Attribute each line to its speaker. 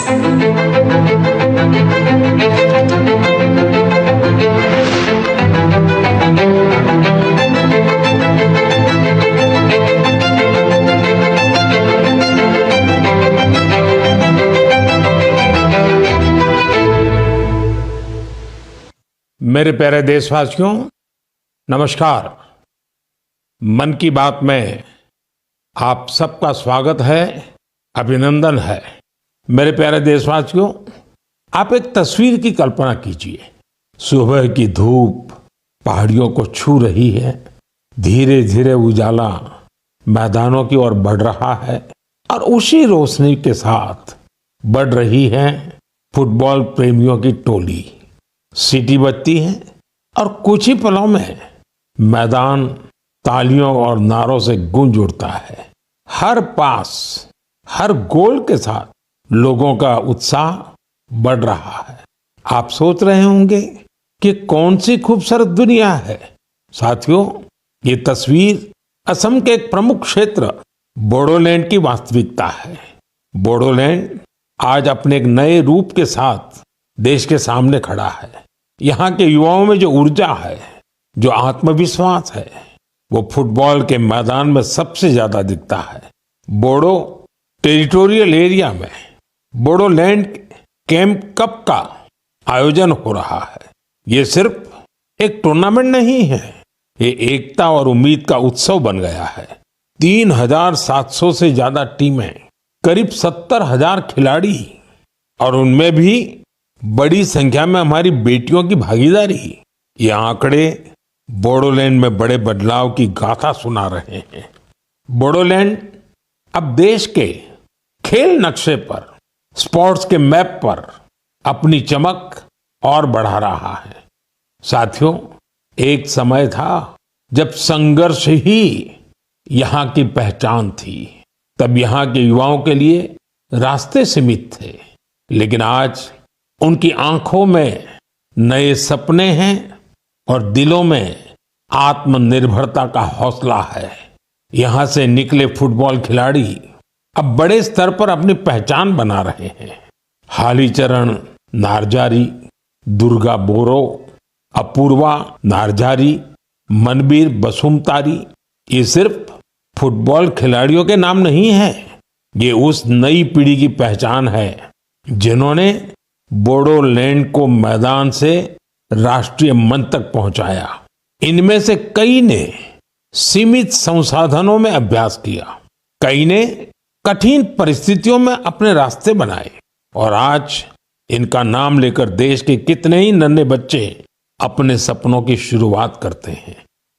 Speaker 1: मेरे प्यारे देशवासियों, नमस्कार। मन की बात में आप सबका स्वागत है, अभिनंदन है। मेरे प्यारे देशवासियों, आप एक तस्वीर की कल्पना कीजिए। सुबह की धूप पहाड़ियों को छू रही है, धीरे धीरे उजाला मैदानों की ओर बढ़ रहा है और उसी रोशनी के साथ बढ़ रही है फुटबॉल प्रेमियों की टोली। सीटी बजती है और कुछ ही पलों में मैदान तालियों और नारों से गूंज उठता है। हर पास, हर गोल के साथ लोगों का उत्साह बढ़ रहा है। आप सोच रहे होंगे कि कौन सी खूबसूरत दुनिया है। साथियों, ये तस्वीर असम के एक प्रमुख क्षेत्र बोडोलैंड की वास्तविकता है। बोडोलैंड आज अपने एक नए रूप के साथ देश के सामने खड़ा है। यहाँ के युवाओं में जो ऊर्जा है, जो आत्मविश्वास है, वो फुटबॉल के मैदान में सबसे ज्यादा दिखता है। बोडो टेरिटोरियल एरिया में बोडोलैंड कैंप कप का आयोजन हो रहा है। ये सिर्फ एक टूर्नामेंट नहीं है, ये एकता और उम्मीद का उत्सव बन गया है। 3,700 से ज्यादा टीमें, करीब 70,000 खिलाड़ी और उनमें भी बड़ी संख्या में हमारी बेटियों की भागीदारी। ये आंकड़े बोडोलैंड में बड़े बदलाव की गाथा सुना रहे हैं। बोडोलैंड अब देश के खेल नक्शे पर, स्पोर्ट्स के मैप पर अपनी चमक और बढ़ा रहा है। साथियों, एक समय था जब संघर्ष ही यहाँ की पहचान थी। तब यहाँ के युवाओं के लिए रास्ते सीमित थे, लेकिन आज उनकी आंखों में नए सपने हैं और दिलों में आत्मनिर्भरता का हौसला है। यहाँ से निकले फुटबॉल खिलाड़ी अब बड़े स्तर पर अपनी पहचान बना रहे हैं। हालीचरण नार्जारी, दुर्गा बोरो, अपूर्वा नार्जारी, मनबीर बसुमतारी, ये सिर्फ फुटबॉल खिलाड़ियों के नाम नहीं है, ये उस नई पीढ़ी की पहचान है जिन्होंने बोडोलैंड को मैदान से राष्ट्रीय मंच तक पहुंचाया। इनमें से कई ने सीमित संसाधनों में अभ्यास किया, कई ने कठिन परिस्थितियों में अपने रास्ते बनाए और आज इनका नाम लेकर देश के कितने ही नन्हे बच्चे अपने सपनों की शुरुआत करते हैं।